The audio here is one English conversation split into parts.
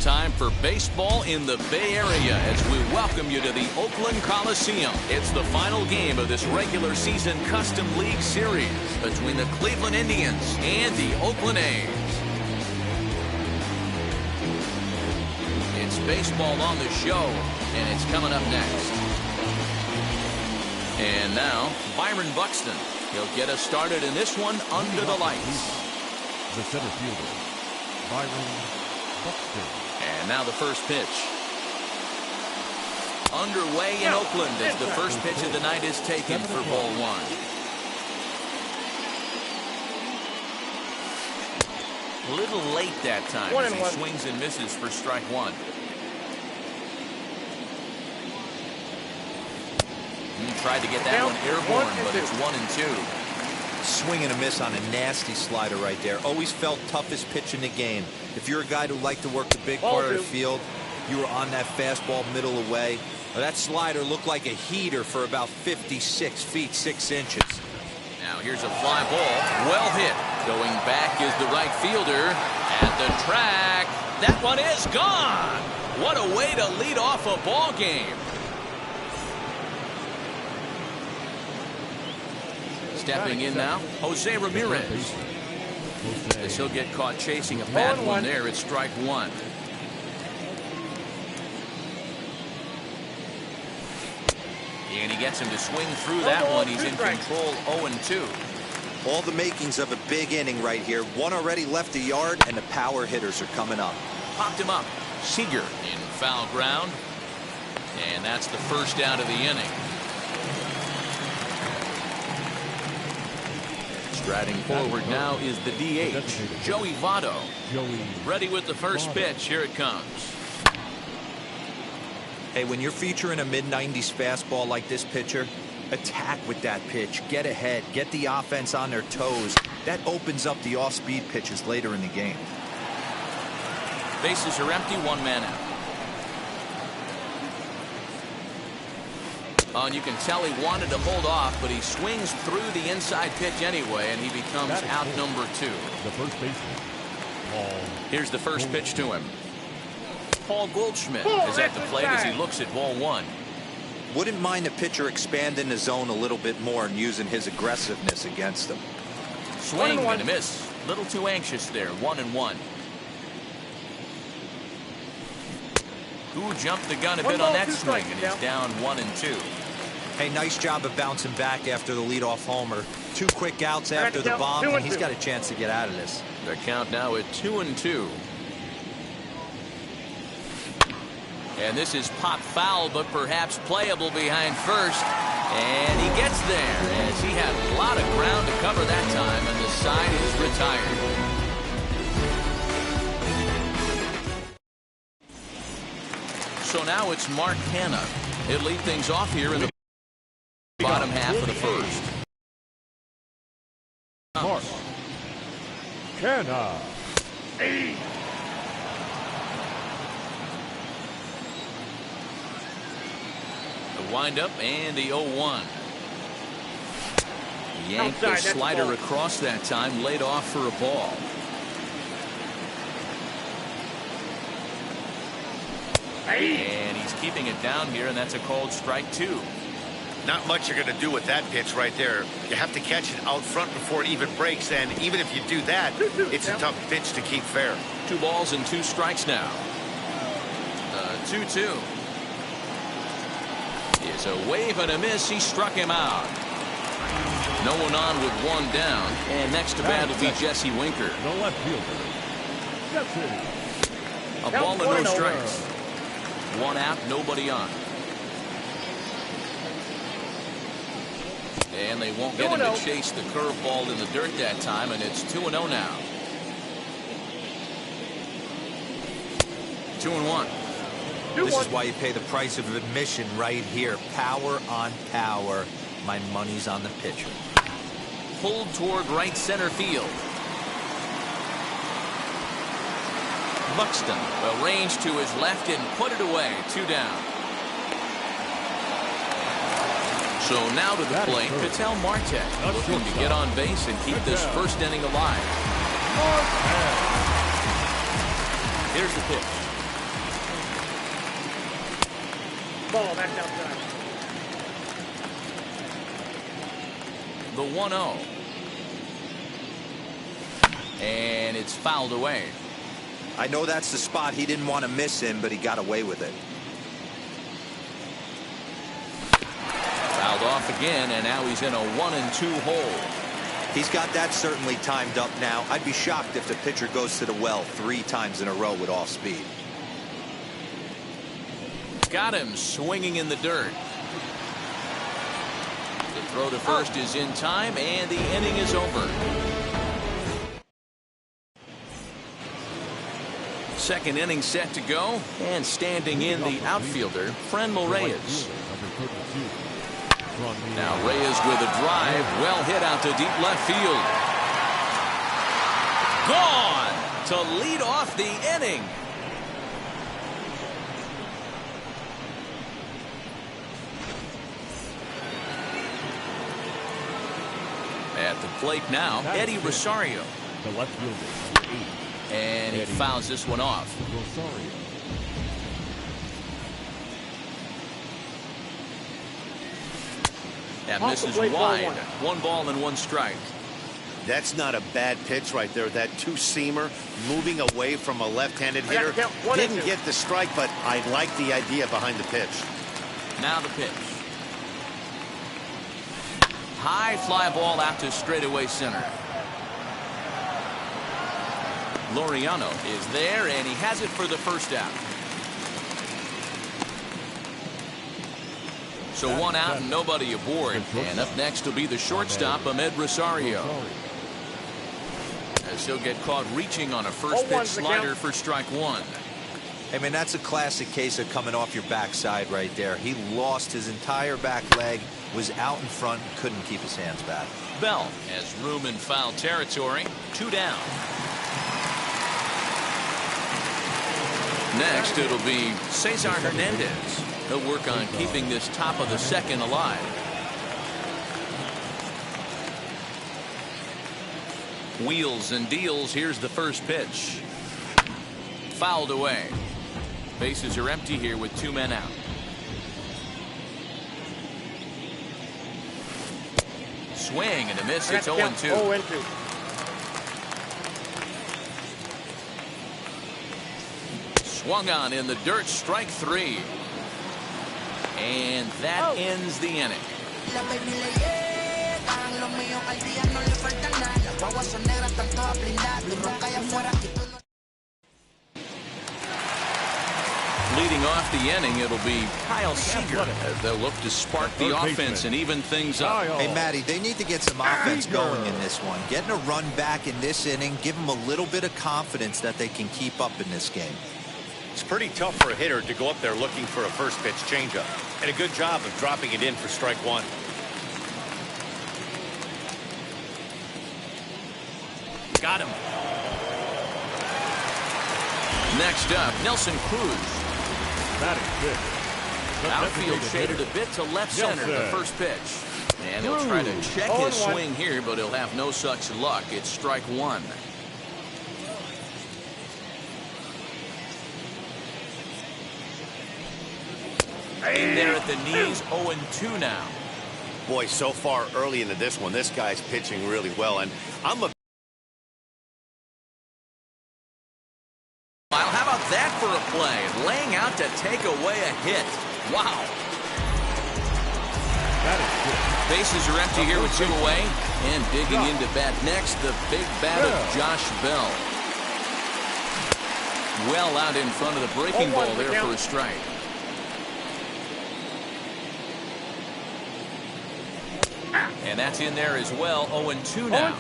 time for baseball in the Bay Area as we welcome you to the Oakland Coliseum. It's the final game of this regular season Custom League Series between the Cleveland Indians and the Oakland A's. It's baseball on the show, and it's coming up next. And now, Byron Buxton. He'll get us started in this one under the lights. The center fielder, Byron Buxton. And now the first pitch. Underway in Oakland as the first pitch of the night is taken for ball one. A little late that time as he swings and misses for strike one. He tried to get that one airborne, but it's 1-2. Swing and a miss on a nasty slider right there. Always felt toughest pitch in the game. If you're a guy who liked to work the big part of the field, you were on that fastball middle away. That slider looked like a heater for about 56 feet 6 inches. Now here's a fly ball. Well hit. Going back is the right fielder at the track. That one is gone. What a way to lead off a ball game. Stepping in now, Jose Ramirez. As he'll get caught chasing a bad one there, it's strike one. And he gets him to swing through that one. He's in control, 0-2. All the makings of a big inning right here. One already left the yard, and the power hitters are coming up. Popped him up. Seager in foul ground. And that's the first out of the inning. Striding forward now is the DH, Joey Votto. Ready with the first pitch. Here it comes. Hey, when you're featuring a mid-90s fastball like this pitcher, attack with that pitch. Get ahead. Get the offense on their toes. That opens up the off-speed pitches later in the game. Bases are empty. One man out. Oh, and you can tell he wanted to hold off, but he swings through the inside pitch anyway, and he becomes out number two. The first baseman, Paul. Here's the first pitch to him. Paul Goldschmidt is at the plate as he looks at ball one. Wouldn't mind the pitcher expanding the zone a little bit more and using his aggressiveness against them. Swing and a miss. Little too anxious there. 1-1. Who jumped the gun a bit on that swing, and he's down 1-2. Hey, nice job of bouncing back after the leadoff homer. 2 quick outs after the bomb, and he's got a chance to get out of this. The count now at 2-2. And this is pop foul, but perhaps playable behind first. And he gets there as he had a lot of ground to cover that time, and the side is retired. So now it's Mark Hanna. He'll lead things off here in the bottom half of the first. Mark Hanna. The windup and the 0-1. Yanked the slider across that time, laid off for a ball. And he's keeping it down here, and that's a called strike two. Not much you're going to do with that pitch right there. You have to catch it out front before it even breaks, and even if you do that, it's a tough pitch to keep fair. 2 balls and 2 strikes now. 2-2. It's a wave and a miss. He struck him out. No one on with 1 down, and next to bat will be Jesse Winker. The left fielder, Jesse. A ball and no strikes. 1 out, nobody on. And they won't get him to chase the curveball in the dirt that time, and it's 2-0 now. 2-1. This is why you pay the price of admission right here. Power on power. My money's on the pitcher. Pulled toward right center field. Buxton arranged to his left and put it away. 2 down. So now to the plate, Ketel Marte, looking to get on base and keep this first inning alive. Here's the pitch. Ball back outside. The 1-0. And it's fouled away. I know that's the spot he didn't want to miss him, but he got away with it. Fouled off again, and now he's in a 1-2 hole. He's got that certainly timed up now. I'd be shocked if the pitcher goes to the well 3 times in a row with off speed. Got him swinging in the dirt. The throw to first is in time, and the inning is over. Second inning set to go, and standing in the outfielder, Franmil Reyes. Now Reyes with a drive, well hit out to deep left field. Gone to lead off the inning. At the plate now, Eddie Rosario. The left fielder, number 8. And he fouls this one off. Rosario. That misses wide. 1 ball and 1 strike. That's not a bad pitch right there. That two-seamer moving away from a left-handed hitter. Didn't get the strike, but I like the idea behind the pitch. Now the pitch. High fly ball out to straightaway center. Laureano is there, and he has it for the first out. So 1 out and nobody aboard. And up next will be the shortstop, Ahmed Rosario. As he'll get caught reaching on a first pitch slider for strike 1. I mean, that's a classic case of coming off your backside right there. He lost his entire back leg, was out in front, couldn't keep his hands back. Bell has room in foul territory. 2 down. Next, it'll be Cesar Hernandez. He'll work on keeping this top of the second alive. Wheels and deals. Here's the first pitch. Fouled away. Bases are empty here with 2 men out. Swing and a miss. It's 0-2. 0-2. Swung on in the dirt, strike 3. And that ends the inning. Leading off the inning, it'll be Kyle Seager as they'll look to spark the offense and even things up. Hey, Matty, they need to get some offense going in this one. Getting a run back in this inning, give them a little bit of confidence that they can keep up in this game. It's pretty tough for a hitter to go up there looking for a first pitch changeup. And a good job of dropping it in for strike 1. Got him. Next up, Nelson Cruz. Outfield shaded a bit to left center, the first pitch. And he'll try to check his swing here, but he'll have no such luck. It's strike 1. In there at the knees, 0-2 now. Boy, so far early into this one, this guy's pitching really well. And I'm a... How about that for a play? Laying out to take away a hit. Wow. Bases are empty here with 2 away. And digging into bat next, the big bat of Josh Bell. Well out in front of the breaking ball there for a strike. And that's in there as well. 0-2 now.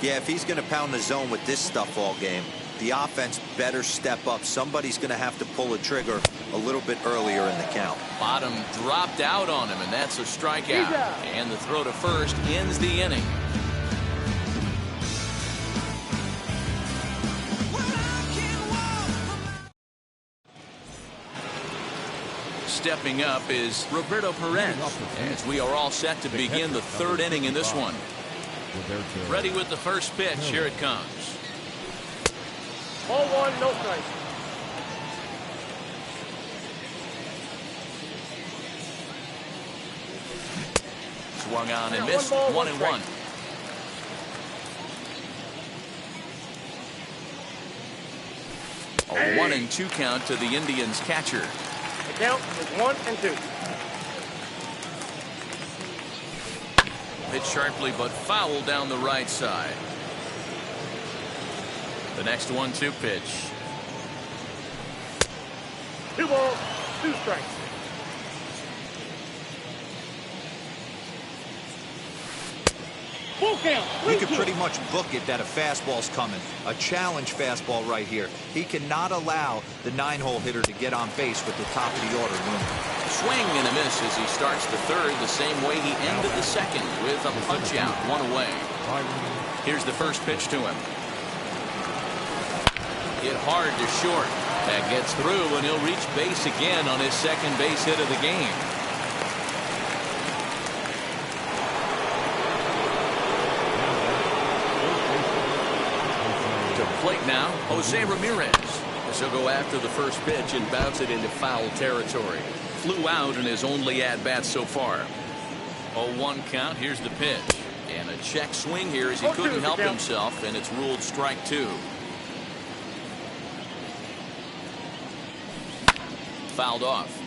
Yeah, if he's going to pound the zone with this stuff all game, the offense better step up. Somebody's going to have to pull a trigger a little bit earlier in the count. Bottom dropped out on him, and that's a strikeout. And the throw to first ends the inning. Stepping up is Roberto Perez, as we are all set to begin the 3rd inning in this one. Ready with the first pitch. Here it comes. 0-1, no strike. Swung on and missed. 1-1. A 1-2 count to the Indians catcher. The count is 1-2. Hit sharply but foul down the right side. The next 1-2 pitch. 2 balls, 2 strikes. Full count. You can pretty much book it that a fastball's coming. A challenge fastball right here. He cannot allow the 9-hole hitter to get on base with the top of the order looming. Swing and a miss as he starts the third the same way he ended the second with a punch out, 1 away. Here's the first pitch to him. Hit hard to short. That gets through and he'll reach base again on his second base hit of the game. Plate now, Jose Ramirez. This will go after the first pitch and bounce it into foul territory. Flew out in his only at-bat so far. 0-1 count. Here's the pitch. And a check swing here as he couldn't help himself, and it's ruled strike 2. Fouled off.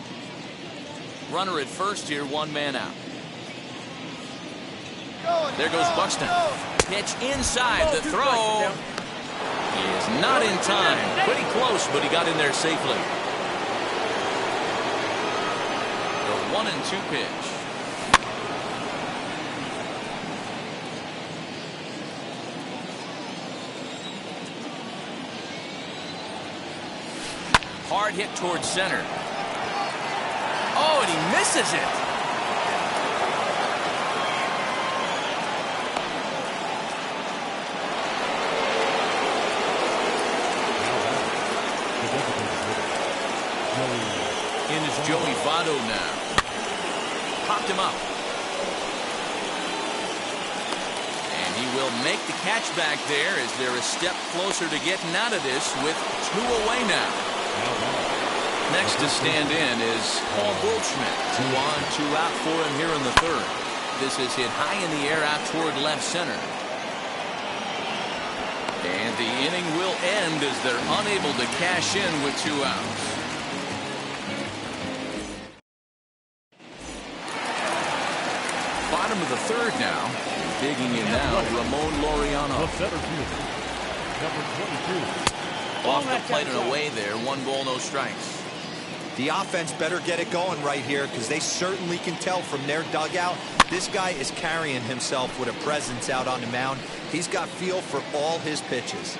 Runner at first here, 1 man out. There goes Buxton. Pitch inside the throw. He is not in time. Pretty close, but he got in there safely. The 1-2 pitch. Hard hit towards center. Oh, and he misses it. In is Joey Votto now. Popped him up. And he will make the catch back there as they're a step closer to getting out of this with 2 away now. Next to stand in is Paul Goldschmidt. 2 on, 2 out for him here in the third. This is hit high in the air out toward left center. And the inning will end as they're unable to cash in with 2 outs. Bottom of the third now. Digging in now, Ramon Laureano. The center fielder, number 22. Off the plate and away there. 1 ball, no strikes. The offense better get it going right here because they certainly can tell from their dugout this guy is carrying himself with a presence out on the mound. He's got feel for all his pitches.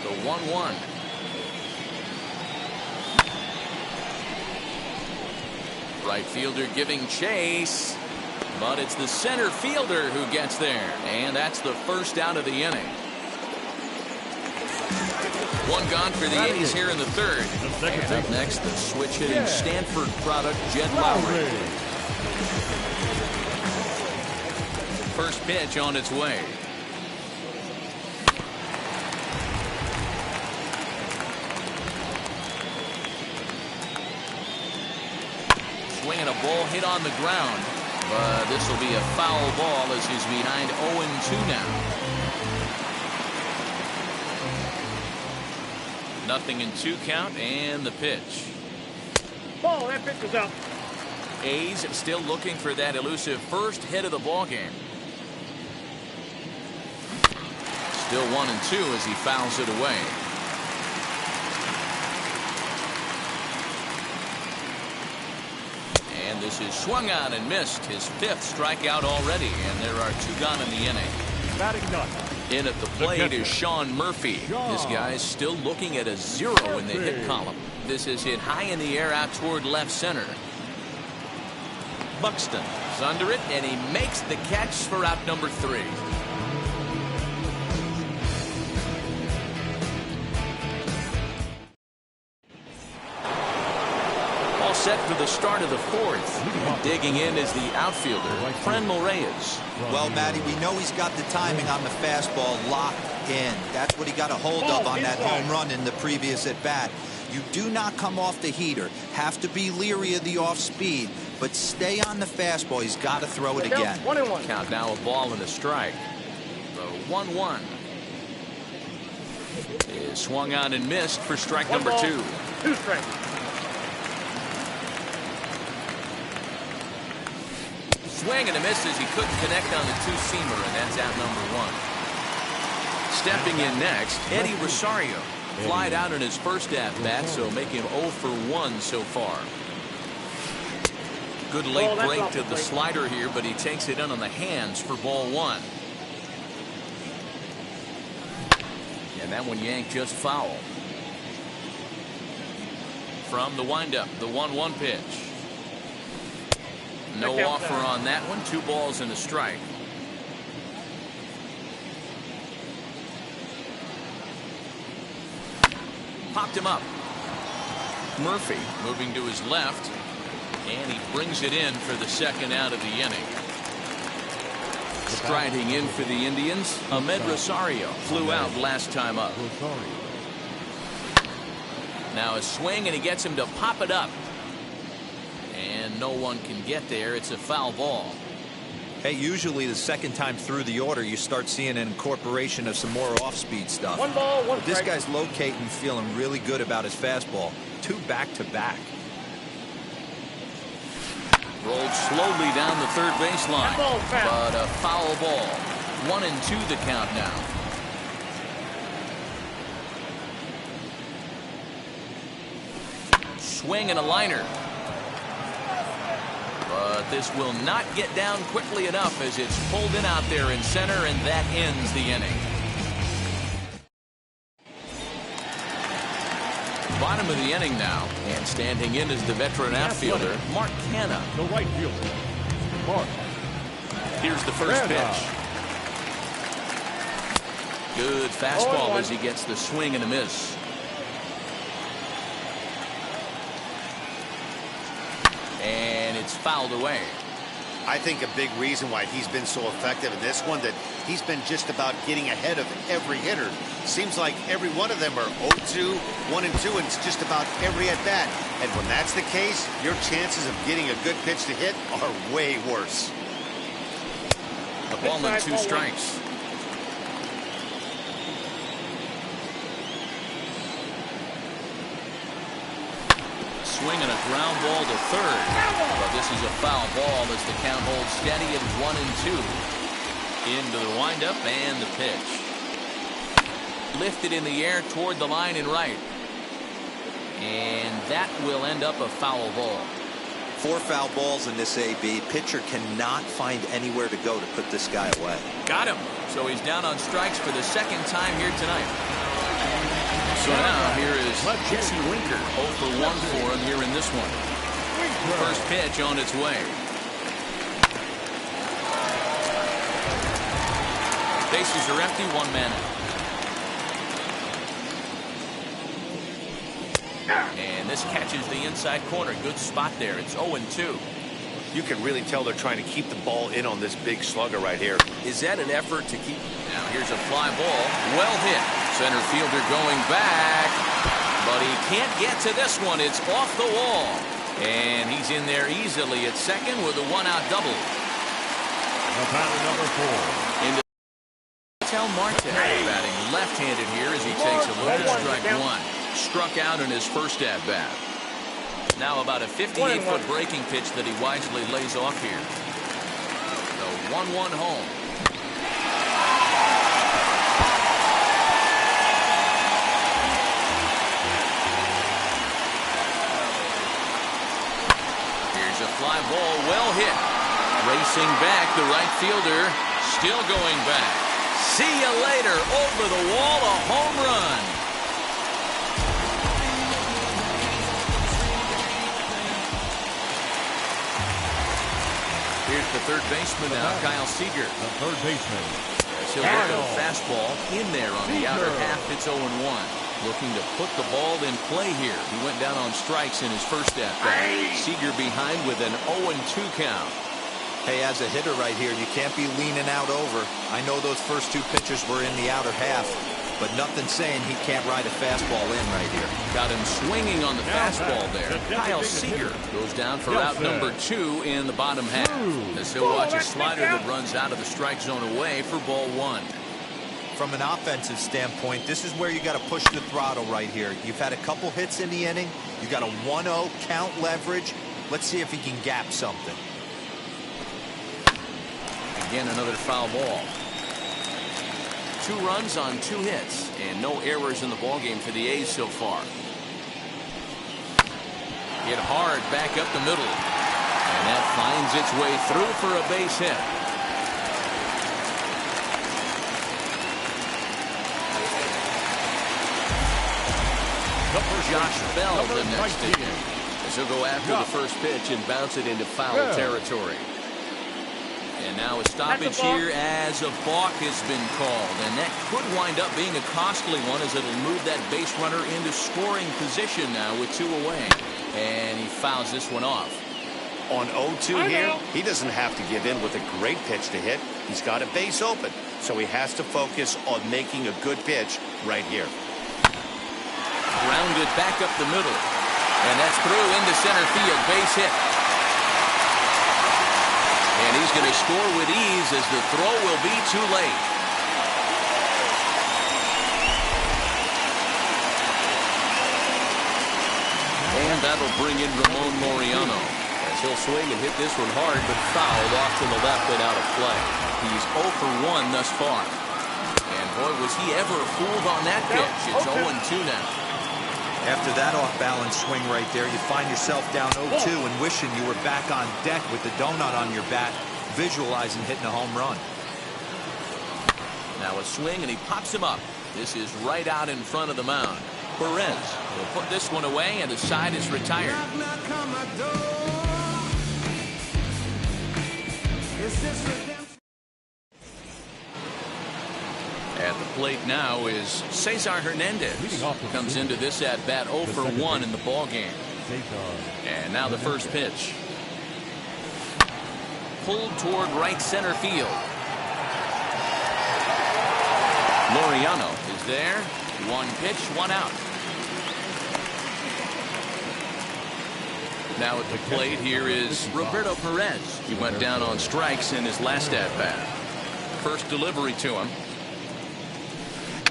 The 1-1. Right fielder giving chase, but it's the center fielder who gets there, and that's the first out of the inning. 1 gone for the A's here in the third. And up next, the switch hitting Stanford product, Jed Lowry. First pitch on its way. Swinging a ball hit on the ground, but this will be a foul ball as he's behind 0-2 now. Nothing in 2 count and the pitch. Ball, that pitch is out. A's still looking for that elusive first hit of the ball game. Still 1-2 as he fouls it away. And this is swung on and missed, his 5th strikeout already, and there are 2 gone in the inning. Batting ninth. In at the plate is Sean Murphy. This guy's still looking at a 0 in the hit column. This is hit high in the air out toward left center. Buxton is under it, and he makes the catch for out number 3. set for the start of the fourth. Digging in is the outfielder, Frenmel Reyes. Well, Matty, we know he's got the timing on the fastball locked in. That's what he got a hold of on that home run in the previous at-bat. You do not come off the heater. Have to be leery of the off-speed, but stay on the fastball. He's got to throw it again. 1-1. Count now, a ball and a strike. The 1-1 is swung on and missed for strike number 2. 2 strikes. Swing and a miss as he couldn't connect on the two-seamer, and that's out number 1. Stepping in next, Eddie Rosario. Flied out in his first at-bat, so make him 0 for 1 so far. Good late break to the slider here, but he takes it in on the hands for ball 1. And that one yanked just foul. From the windup, the 1-1 pitch. No offer on that one. 2 balls and a strike. Popped him up. Murphy moving to his left, and he brings it in for the second out of the inning. Striding in for the Indians, Ahmed Rosario flew out last time up. Now a swing, and he gets him to pop it up. And no one can get there. It's a foul ball. Hey, usually the second time through the order, you start seeing an incorporation of some more off-speed stuff. 1 ball, 1 But this strike. guy's locating, feeling really good about his fastball. 2 back-to-back. Rolled slowly down the third baseline, That ball's foul. but a foul ball. 1-2 the count now. Swing and a liner. But this will not get down quickly enough as it's pulled in out there in center, and that ends the inning. Bottom of the inning now, and standing in is the veteran outfielder, Mark Canha. The right fielder, Mark. Here's the first pitch. Good fastball 0-1. as he gets the swing and a miss. And it's fouled away. I think a big reason why he's been so effective in this one, that he's been just about getting ahead of every hitter. Seems like every one of them are 0-2, 1-2, and it's just about every at-bat. And when that's the case, your chances of getting a good pitch to hit are way worse. A ball and 2 strikes. Swing and a ground ball to third. But this is a foul ball as the count holds steady at 1-2. Into the windup and the pitch. Lifted in the air toward the line and right. And that will end up a foul ball. 4 foul balls in this AB. Pitcher cannot find anywhere to go to put this guy away. Got him. So he's down on strikes for the second time here tonight. So now here is Jesse Winker. 0 for 1 for him here in this one. First pitch on its way. Bases are empty, 1 man out. And this catches the inside corner. Good spot there. It's 0-2. You can really tell they're trying to keep the ball in on this big slugger right here. Is that an effort to keep? Now here's a fly ball. Well hit. Center fielder going back. But he can't get to this one. It's off the wall. And he's in there easily at second with a 1-out double. The batter number 4. Into Tel Marte batting left-handed here as he takes a look at strike 1. Struck out in his first at-bat. Now about a 58-foot breaking pitch that he wisely lays off here. The 1-1 home. Here's a fly ball, well hit. Racing back, the right fielder still going back. See you later, over the wall, a home run. Here's the third baseman now, Kyle Seager. The third baseman. He'll work a fastball in there on the outer half. It's 0-1. Looking to put the ball in play here. He went down on strikes in his first at-bat. Seager behind with an 0-2 count. Hey, as a hitter right here, you can't be leaning out over. I know those first two pitches were in the outer half, but nothing saying he can't ride a fastball in right here. Got him swinging on the fastball there. Kyle Seager goes down for out number 2 in the bottom half. As he'll watch a slider that runs out of the strike zone away for ball 1. From an offensive standpoint, this is where you got to push the throttle right here. You've had a couple hits in the inning. You got a 1-0 count leverage. Let's see if he can gap something. Again, another foul ball. 2 runs on 2 hits and no errors in the ballgame for the A's so far. Hit hard back up the middle, and that finds its way through for a base hit. Josh Bell the next to him, as he'll go after the first pitch and bounce it into foul territory. And now a stoppage here as a balk has been called, and that could wind up being a costly one, as it'll move that base runner into scoring position now with 2 away. And he fouls this one off. On 0-2 here, he doesn't have to give in with a great pitch to hit. He's got a base open, so he has to focus on making a good pitch right here. Grounded back up the middle, and that's through into center field, base hit. And he's going to score with ease, as the throw will be too late. And that'll bring in Ramon Laureano, as he'll swing and hit this one hard, but fouled off to the left and out of play. He's 0 for 1 thus far. And boy, was he ever fooled on that pitch. It's 0-2 now. After that off-balance swing right there, you find yourself down 0-2 and wishing you were back on deck with the donut on your bat, visualizing hitting a home run. Now a swing, and he pops him up. This is right out in front of the mound. Perez will put this one away, and the side is retired. At the plate now is Cesar Hernandez. Comes into this at bat 0 for 1 in the ball game. And now the first pitch. Pulled toward right center field. Laureano is there. 1 pitch, 1 out. Now at the plate here is Roberto Perez. He went down on strikes in his last at bat. First delivery to him.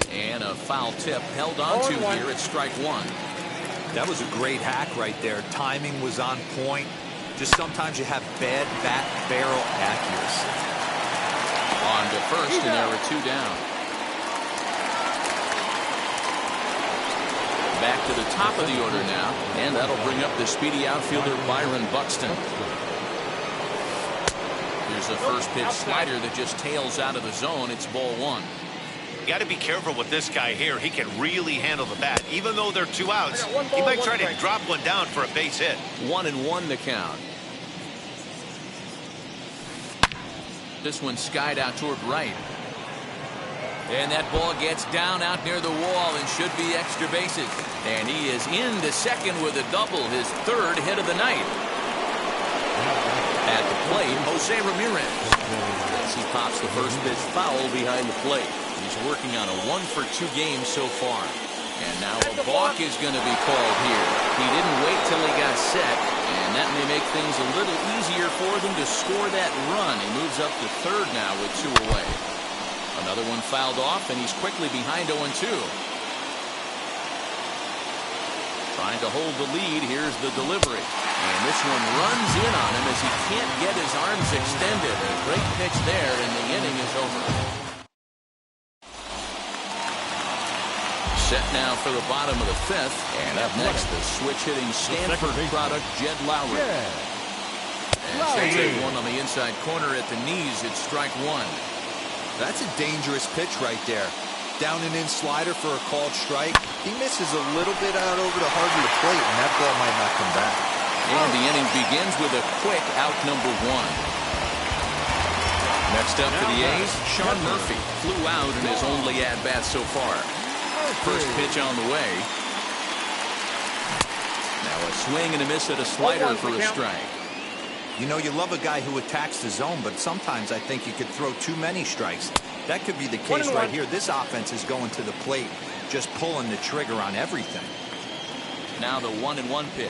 And a foul tip held on to here at strike 1. That was a great hack right there. Timing was on point. Just sometimes you have bad bat barrel accuracy. On to first, and there are 2 down. Back to the top of the order now, and that'll bring up the speedy outfielder Byron Buxton. Here's a first pitch slider that just tails out of the zone. It's ball 1. You got to be careful with this guy here. He can really handle the bat. Even though they're 2 outs, he might try to drop one down for a base hit. 1-1 the count. This one skied out toward right. And that ball gets down out near the wall and should be extra bases. And he is into second with a double, his 3rd hit of the night. At the plate, Jose Ramirez. As he pops the first pitch foul behind the plate. He's working on a 1 for 2 game so far. And now a balk is going to be called here. He didn't wait till he got set, and that may make things a little easier for them to score that run. He moves up to 3rd now with 2 away. Another one fouled off, and he's quickly behind 0-2. Trying to hold the lead. Here's the delivery. And this one runs in on him as he can't get his arms extended. A great pitch there, and the inning is over. Set now for the bottom of the 5th. And up next, the switch-hitting Stanford product, Jed Lowry. And he'll take one on the inside corner at the knees. It's strike 1. That's a dangerous pitch right there. Down and in slider for a called strike. He misses a little bit out over the heart of the plate, and that ball might not come back. And the inning begins with a quick out number 1. Next up for the A's, Sean Murphy flew out in his only at-bat so far. First pitch on the way. Now a swing and a miss at a slider for a strike. You know, you love a guy who attacks the zone, but sometimes I think you could throw too many strikes. That could be the case right here. This offense is going to the plate, just pulling the trigger on everything. Now the 1-1 pitch.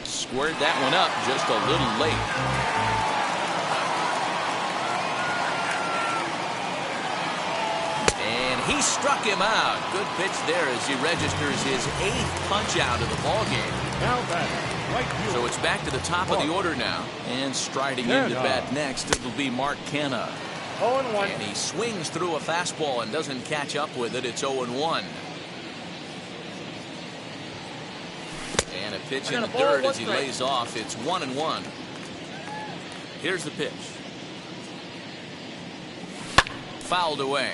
Squared that one up just a little late. And he struck him out. Good pitch there as he registers his 8th punch out of the ball game. Now batting. Right, so it's back to the top of the order now. And striding in to bat next, it'll be Mark Canha. 0-1. And he swings through a fastball and doesn't catch up with it. It's 0-1. And a pitch in the dirt as he lays off. It's 1-1. Here's the pitch. Fouled away.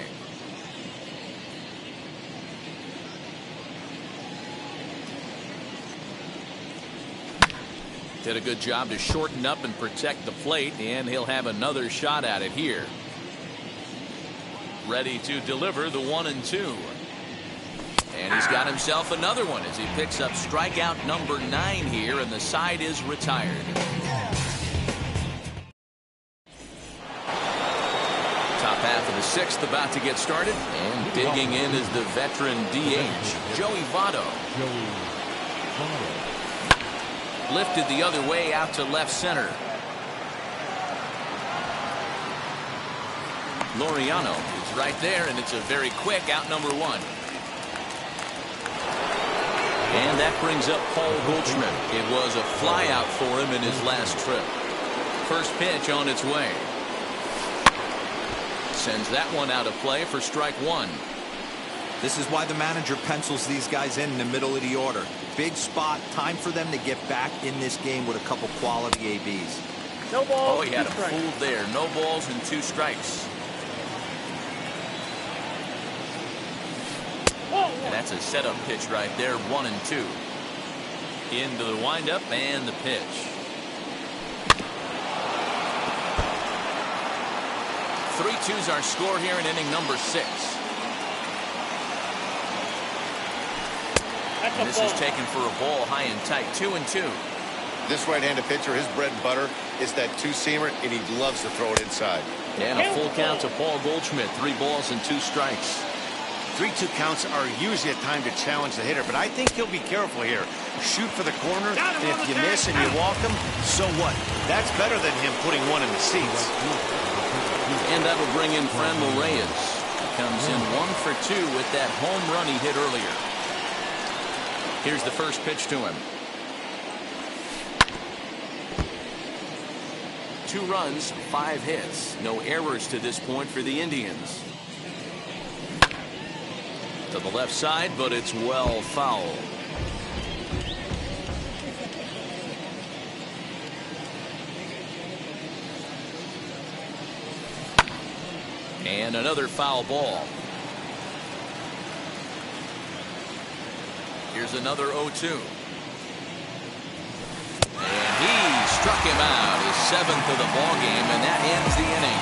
Did a good job to shorten up and protect the plate, and he'll have another shot at it here. Ready to deliver the 1-2. And he's got himself another one as he picks up strikeout number 9 here, and the side is retired. Top half of the 6th about to get started, and digging in is the veteran DH, Joey Votto. Lifted the other way out to left center. Laureano is right there, and it's a very quick out number 1. And that brings up Paul Goldschmidt. It was a fly out for him in his last trip. First pitch on its way. Sends that one out of play for strike 1. This is why the manager pencils these guys in the middle of the order. Big spot, time for them to get back in this game with a couple quality ABs. No balls. Oh, he had him fooled there. No balls and 2 strikes. And that's a setup pitch right there, 1-2. Into the windup and the pitch. 3-2's our score here in inning number 6. And this is taken for a ball high and tight, 2-2. This right-handed pitcher, his bread and butter is that 2-seamer, and he loves to throw it inside. And a full count to Paul Goldschmidt, 3 balls and 2 strikes. 3-2 counts are usually a time to challenge the hitter, but I think he'll be careful here. Shoot for the corner, and if you miss and you walk him, so what? That's better than him putting one in the seats. And that'll bring in Franmil Reyes. Comes in 1 for 2 with that home run he hit earlier. Here's the first pitch to him. 2 runs, 5 hits. No errors to this point for the Indians. To the left side, but it's well foul. And another foul ball. Here's another 0-2. And he struck him out, his 7th of the ball game, and that ends the inning.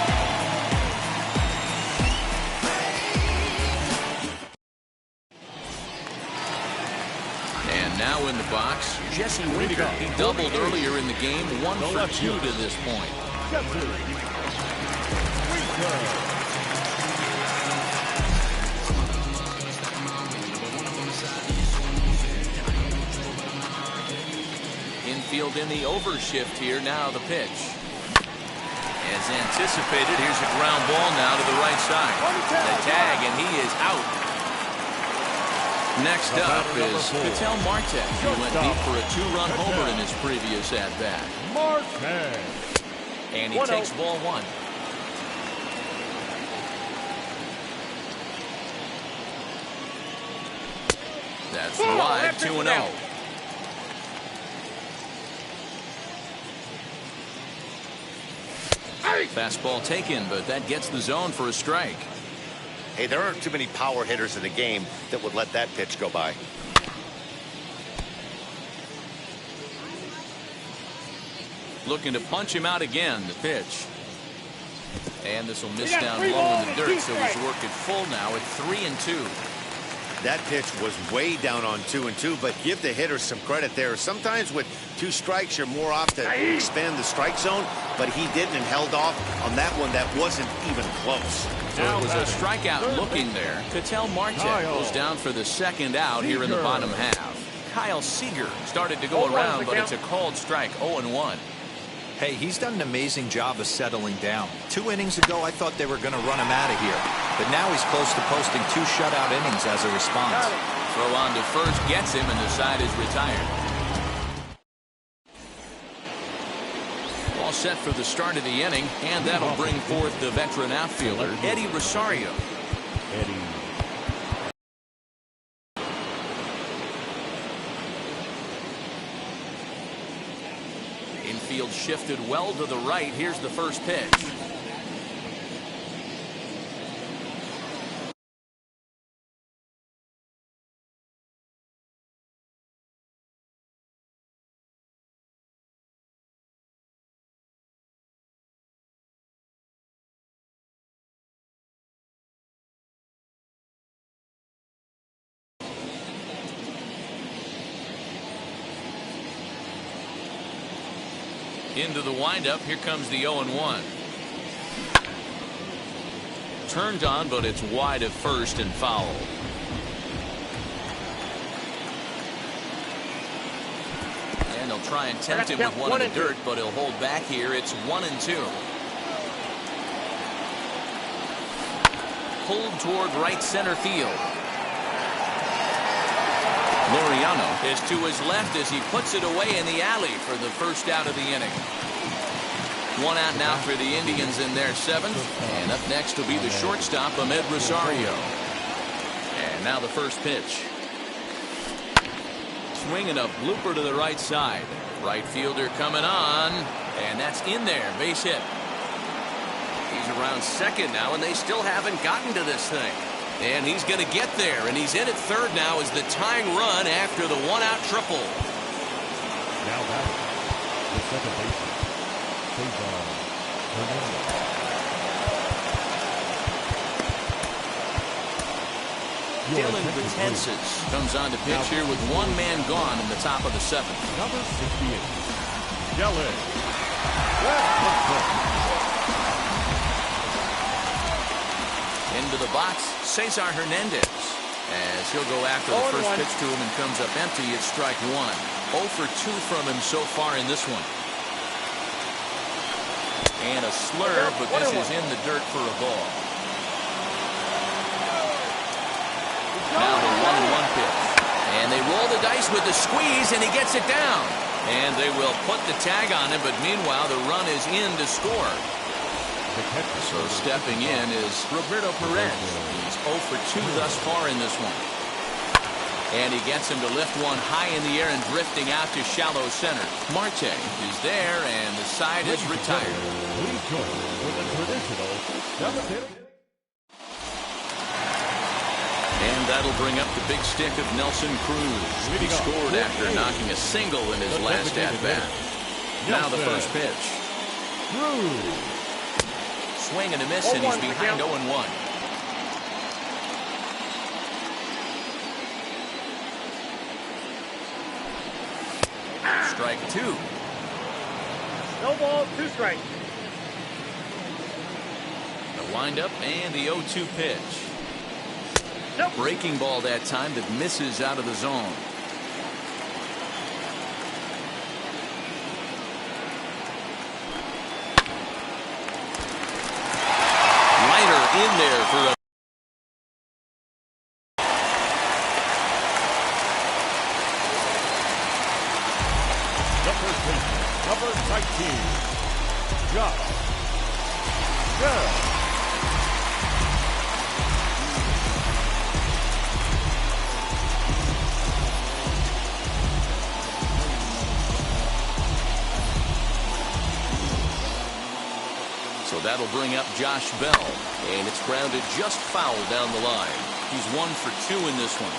And now in the box, Jesse Winker. He doubled earlier in the game, 1 for 2 to this point. Infield in the overshift here. Now the pitch. As anticipated, here's a ground ball now to the right side. The tag, and he is out. Next up is Ketel Marte. He went deep for a 2-run homer in his previous at-bat. And he takes ball 1. That's wide, 2-0. Fastball taken, but that gets the zone for a strike. Hey, there aren't too many power hitters in the game that would let that pitch go by. Looking to punch him out again. The pitch. And this will miss down low in the dirt, so he's working full now at 3-2. That pitch was way down on 2-2, but give the hitter some credit there. Sometimes with 2 strikes, you're more off to expand the strike zone, but he didn't and held off on that one that wasn't even close. So it was a strikeout looking there. Ketel Marte goes down for the second out here in the bottom half. Kyle Seager started to go around, but it's a called strike, 0-1. Hey, he's done an amazing job of settling down. 2 innings ago, I thought they were going to run him out of here. But now he's close to posting 2 shutout innings as a response. Throw on to first gets him, and the side is retired. All set for the start of the inning, and that'll bring forth the veteran outfielder, Eddie Rosario. Infield shifted well to the right. Here's the first pitch. Into the windup. Here comes the 0-1. Turned on, but it's wide of first and foul. And they'll try and tempt him with one in the dirt, but he'll hold back here. It's 1-2. Pulled toward right center field. Laureano is to his left as he puts it away in the alley for the first out of the inning. 1 out now for the Indians in their 7th. And up next will be the shortstop, Ahmed Rosario. And now the first pitch. Swinging a blooper to the right side. Right fielder coming on. And that's in there. Base hit. He's around second now, and they still haven't gotten to this thing. And he's going to get there, and he's in at third now as the tying run after the 1-out triple. Now back to second baseman, Cesar Hernandez. Dylan Betances comes on to pitch here with 1 man gone in the top of the 7th. Number 68, Dylan. Into the box, Cesar Hernandez, as he'll go after the first pitch to him and comes up empty. It's strike 1. 0 for 2 from him so far in this one. And a slur, but this is in the dirt for a ball. Now the 1-1 pitch. And they roll the dice with the squeeze, and he gets it down. And they will put the tag on him, but meanwhile the run is in to score. So stepping in is Roberto Perez. He's 0 for 2 thus far in this one. And he gets him to lift one high in the air and drifting out to shallow center. Marte is there, and the side is retired. Please join with the traditional 7th inning. And that'll bring up the big stick of Nelson Cruz. He scored after knocking a single in his last at-bat. Now the first pitch. Cruz. Swing and a miss, and he's behind 0-1. Strike 2. No ball, 2 strikes. The windup and the 0-2 pitch. Breaking ball that time that misses out of the zone. Liner in there for a number 19, Josh Bell. So that'll bring up Josh Bell, and it's grounded just foul down the line. He's 1 for 2 in this one.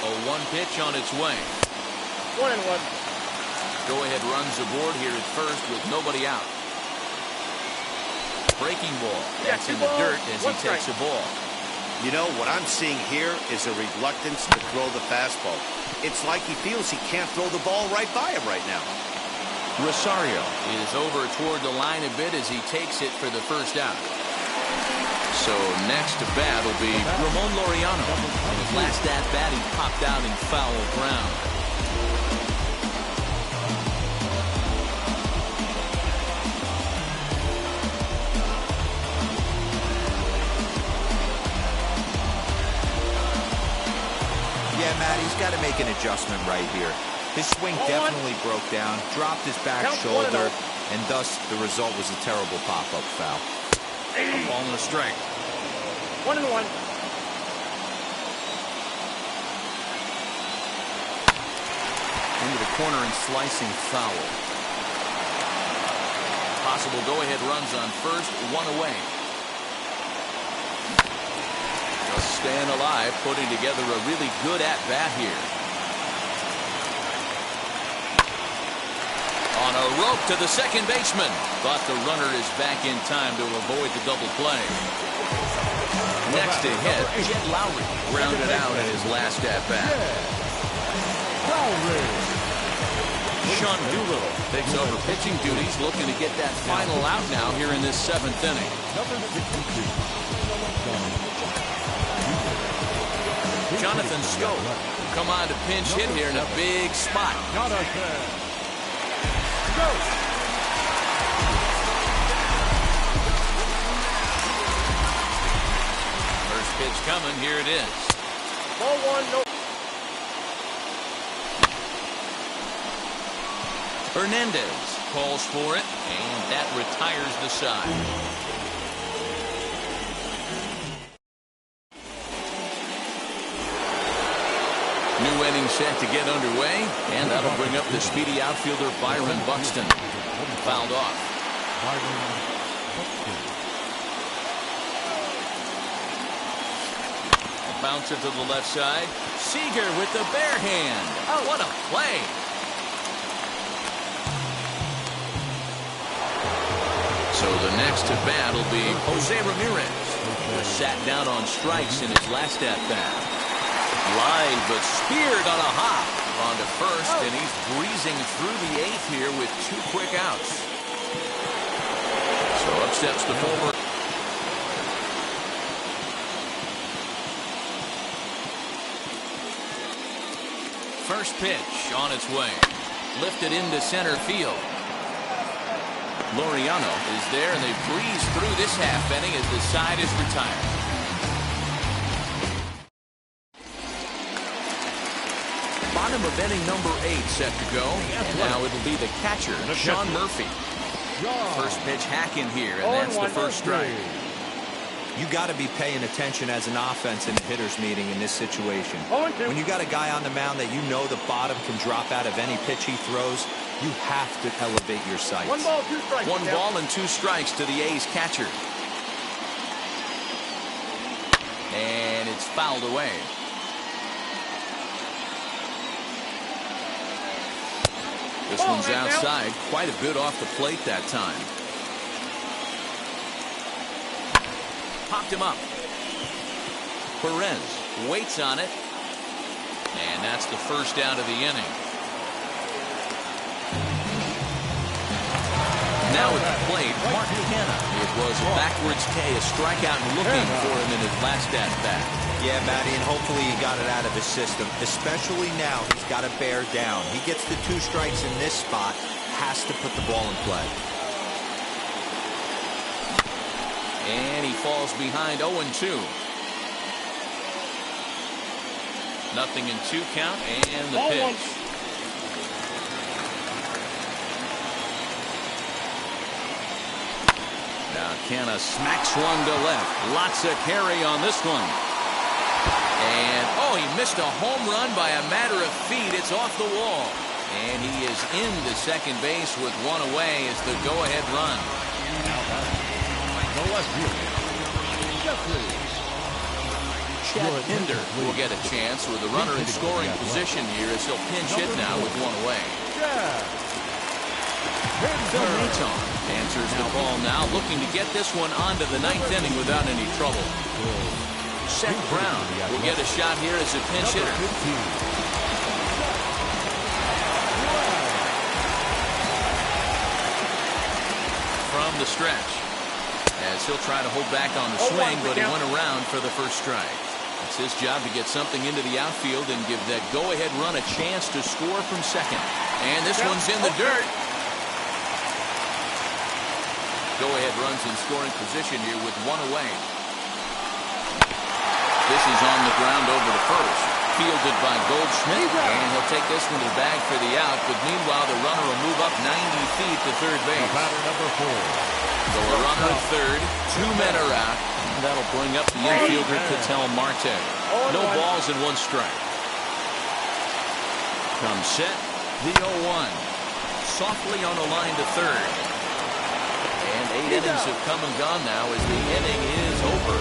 A 1 pitch on its way. 1-1. Go-ahead runs aboard here at first with nobody out. breaking ball. That's in the dirt as he takes a ball. You know, what I'm seeing here is a reluctance to throw the fastball. It's like he feels he can't throw the ball right by him right now. Rosario is over toward the line a bit as he takes it for the first out. So next to bat will be Ramon Laureano. In his last at bat, he popped out in foul ground. Yeah, Matt, he's got to make an adjustment right here. His swing definitely broke down, dropped his back shoulder, and thus the result was a terrible pop-up foul. A ball and a strike. 1-1. Into the corner and slicing foul. Possible go-ahead runs on first, one away. Just staying alive, putting together a really good at-bat here. On a rope to the second baseman. Thought the runner is back in time to avoid the double play. Next to hit, Jet Lowry grounded out in his last at-bat. Sean Doolittle takes over pitching duties, looking to get that final out now here in this 7th inning. Jonathan Scope come on to pinch hit here in a big spot. First pitch coming, here it is. Ball 1, no. Hernandez calls for it, and that retires the side. New inning set to get underway, and that'll bring up the speedy outfielder Byron Buxton. Fouled off. Bouncer to the left side. Seager with the bare hand. Oh, what a play. So the next to bat will be Jose Ramirez, who sat down on strikes in his last at-bat. Line, but speared on a hop onto first, and he's breezing through the 8th here with 2 quick outs. So up steps the forward. First pitch on its way. Lifted into center field. Laureano is there, and they breeze through this half inning as the side is retired. Bottom of inning number 8 set to go. And now it'll be the catcher, Sean Murphy. First pitch hacking here, and that's the first strike. You got to be paying attention as an offense in a hitter's meeting in this situation. When you got a guy on the mound that you know the bottom can drop out of any pitch he throws, you have to elevate your sights. 1 ball, 2 strikes. 1 ball and 2 strikes to the A's catcher. And it's fouled away. This one's outside, quite a bit off the plate that time. Popped him up. Perez waits on it. And that's the first out of the inning. Now at the plate, Mark Canha. It was a backwards K, a strikeout looking for him in his last at-bat. Yeah, Matty, and hopefully he got it out of his system. Especially now, he's got to bear down. He gets the 2 strikes in this spot, has to put the ball in play. And he falls behind 0-2. Nothing in 2 count, and the pitch. Now Canha smacks one to left. Lots of carry on this one. And, oh, he missed a home run by a matter of feet. It's off the wall. And he is into second base with 1 away as the go-ahead run. Chad Pinder will get a chance with the runner in scoring position here as he'll pinch hit now with 1 away. Phil Maton answers the call now, looking to get this one onto the ninth inning without any trouble. Seth Brown will get a shot here as a pinch hitter. From the stretch, as he'll try to hold back on the swing, but he went around for the first strike. It's his job to get something into the outfield and give that go-ahead run a chance to score from second. And this one's in the dirt. Go-ahead runs in scoring position here with one away. This is on the ground over to first. Fielded by Goldschmidt, and he'll take this one to the bag for the out. But meanwhile, the runner will move up 90 feet to third base. Batter number 4. So a runner at third, 2 men are out. And that'll bring up the infielder Ketel Marte. No balls and 1 strike. Comes set, the 0-1. Softly on the line to third. And 8 innings have come and gone now as the inning is over.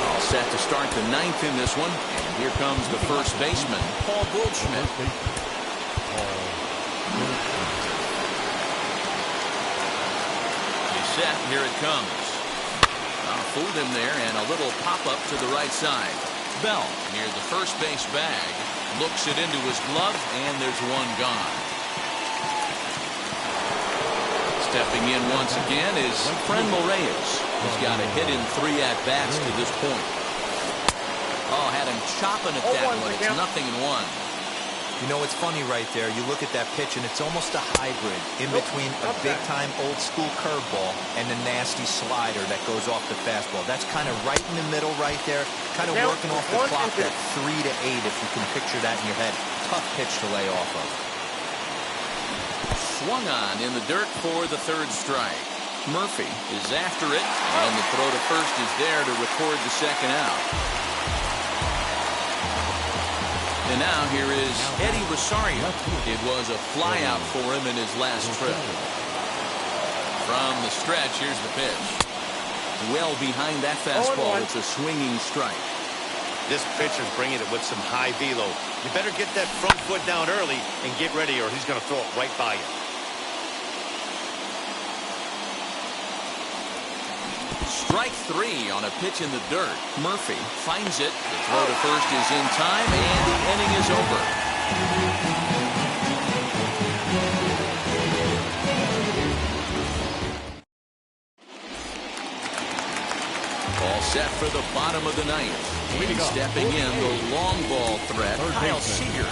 All set to start the 9th in this one. And here comes the first baseman, Paul Goldschmidt. He's set. Here it comes. Fooled him there, and a little pop-up to the right side. Bell near the first base bag. Looks it into his glove, and there's one gone. Stepping in once again is Franmil Reyes. He's got a hit in 3 at-bats to this point. Oh, had him chopping at that one. It's 0-1. You know, it's funny right there. You look at that pitch, and it's almost a hybrid in between a big-time old-school curveball and a nasty slider that goes off the fastball. That's kind of right in the middle right there, kind of working off the clock, that 3 to 8, if you can picture that in your head. Tough pitch to lay off of. Swung on in the dirt for the 3rd strike. Murphy is after it, and the throw to first is there to record the 2nd out. And now here is Eddie Rosario. It was a flyout for him in his last trip. From the stretch, here's the pitch. Well behind that fastball. It's a swinging strike. This pitcher's bringing it with some high velo. You better get that front foot down early and get ready, or he's going to throw it right by you. Strike 3 on a pitch in the dirt. Murphy finds it. The throw to first is in time, and the inning is over. All set for the bottom of the 9th. And stepping in, the long ball threat, Kyle Seager.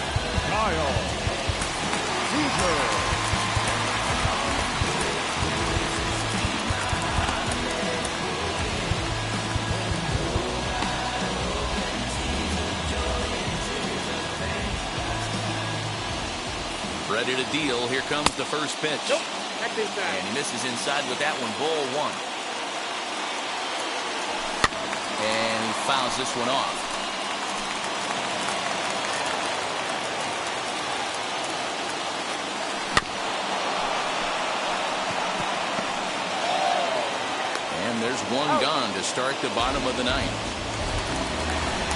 Kyle Seager. Ready to deal. Here comes the first pitch. And he misses inside with that one. Ball 1. And he fouls this one off. And there's one gone to start the bottom of the 9th.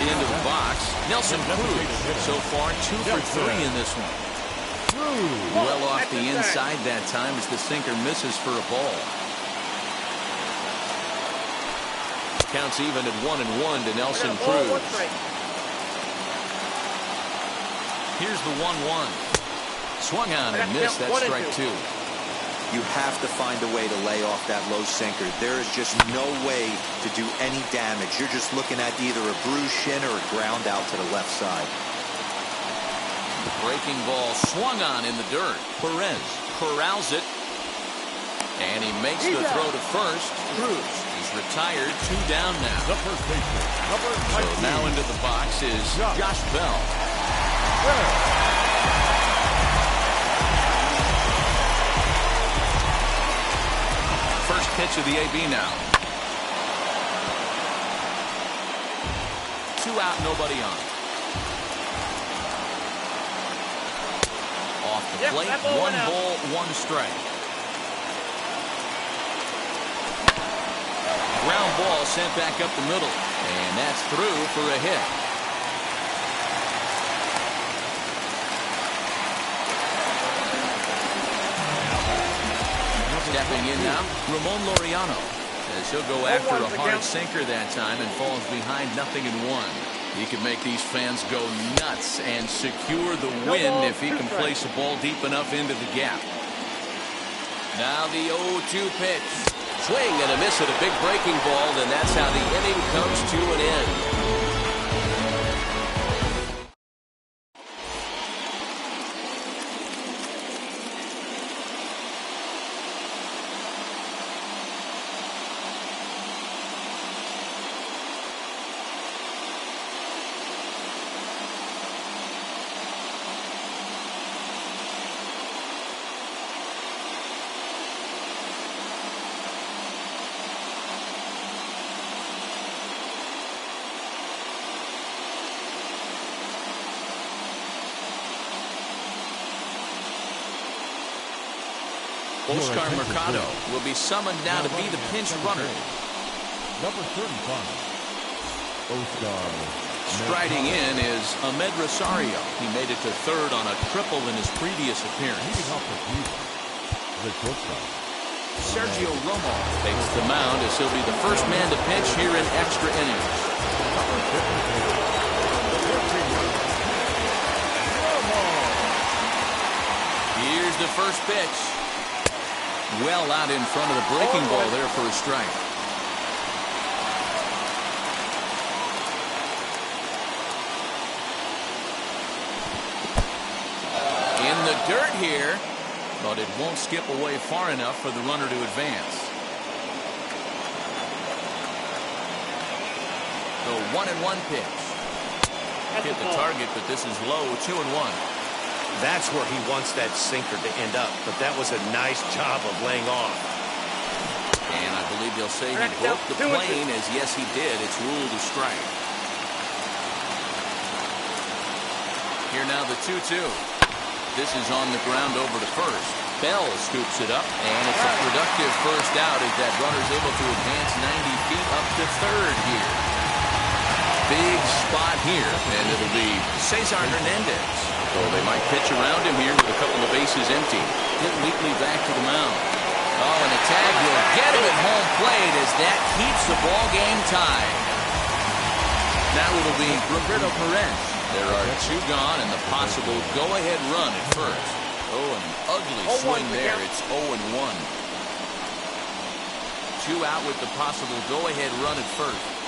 Into the box, Nelson Cruz. So far, 2 for 3 in this one. Well off the inside that time as the sinker misses for a ball. Counts even at 1-1 to Nelson Cruz. Here's the 1-1. Swung on and missed. That's strike 2. You have to find a way to lay off that low sinker. There is just no way to do any damage. You're just looking at either a bruised shin or a ground out to the left side. Breaking ball swung on in the dirt. Perez corrals it. And he makes the throw to first. Cruz is retired. 2 down now. The first baseman, number 19. So now into the box is Josh Bell. First pitch of the AB now. 2 out, nobody on. Off the plate, 1 ball, 1 strike. Ground ball sent back up the middle, and that's through for a hit. Stepping in now, Ramon Laureano. As he'll go after a hard sinker that time and falls behind 0-1. He can make these fans go nuts and secure the win if he can place a ball deep enough into the gap. Now the 0-2 pitch. Swing and a miss at a big breaking ball, and that's how the inning comes to an end. Oscar Mercado will be summoned now to be the pinch runner. Number 35, Oscar. Striding in is Ahmed Rosario. He made it to third on a triple in his previous appearance. The shortstop. Sergio Romo takes the mound as he'll be the first man to pitch here in extra innings. Here's the first pitch. Well out in front of the breaking ball there for a strike. In the dirt here, but it won't skip away far enough for the runner to advance. The 1-1 pitch. Hit the target, but this is low, 2-1. That's where he wants that sinker to end up, but that was a nice job of laying off. And I believe they'll say he broke the plane, as yes he did. It's ruled a strike. Here now the 2-2. This is on the ground over to first. Bell scoops it up, and it's a productive first out as that runner's able to advance 90 feet up to third here. Big spot here, and it'll be Cesar Hernandez. So they might pitch around him here with a couple of bases empty. Get Wheatley back to the mound. Oh, and the tag will get him at home plate as that keeps the ball game tied. Now it'll be Roberto Perez. There are two gone and the possible go-ahead run at first. Oh, an ugly swing there. It's 0-1. Two out with the possible go-ahead run at first.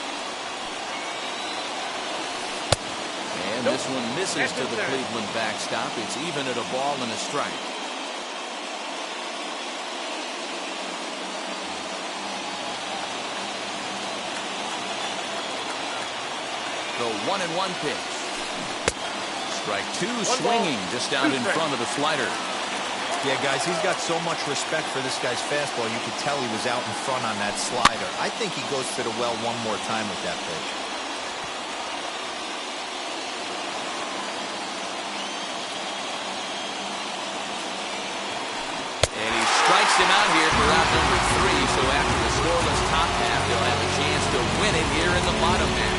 And this one misses to the Cleveland backstop. It's even at a ball and a strike. The 1-1 pitch. Strike two, swinging just out in front of the slider. Yeah, guys, he's got so much respect for this guy's fastball. You could tell he was out in front on that slider. I think he goes to the well one more time with that pitch. Strikes him out here for out number 3, so after the scoreless top half, they'll have a chance to win it here in the bottom half.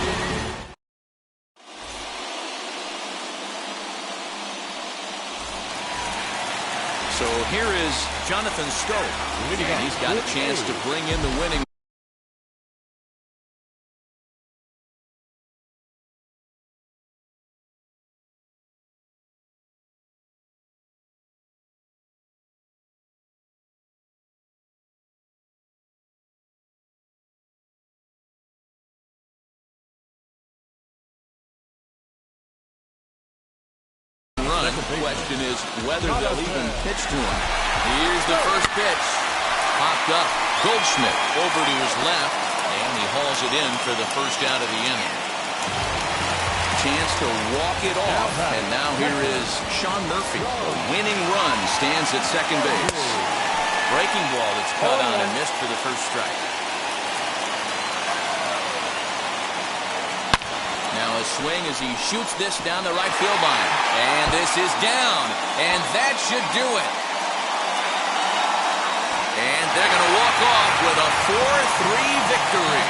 So here is Jonathan Stowe, and he's got a chance to bring in the winning. The question is whether they'll even pitch to him. Here's the first pitch. Popped up. Goldschmidt over to his left, and he hauls it in for the first out of the inning. Chance to walk it off, and now here is Sean Murphy. A winning run stands at second base. Breaking ball that's cut on and missed for the first strike. Now a swing as he shoots this down the right field line. And this is down. And that should do it. And they're going to walk off with a 4-3 victory.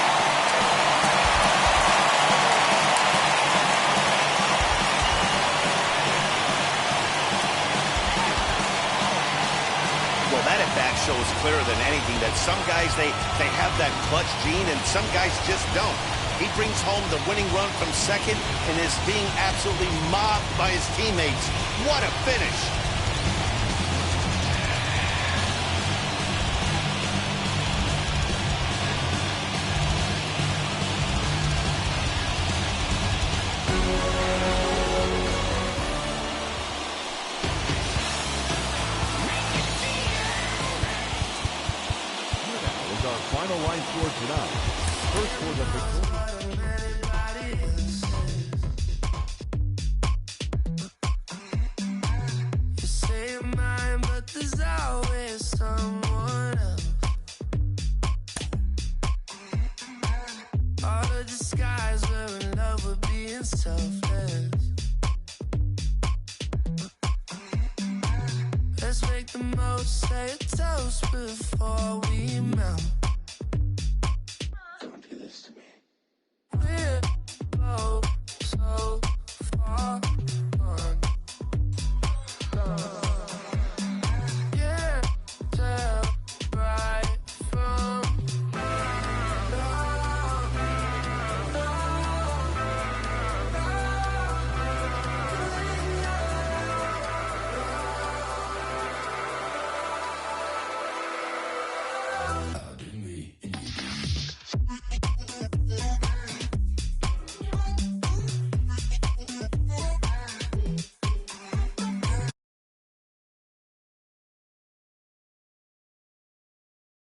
Well, that at-bat shows clearer than anything that some guys, they have that clutch gene and some guys just don't. He brings home the winning run from second and is being absolutely mobbed by his teammates. What a finish. Final line score tonight. First for the victory. You say you're mine, but there's always someone else. All the disguise, we're in love with being selfless. Let's make the most, say a toast before we melt.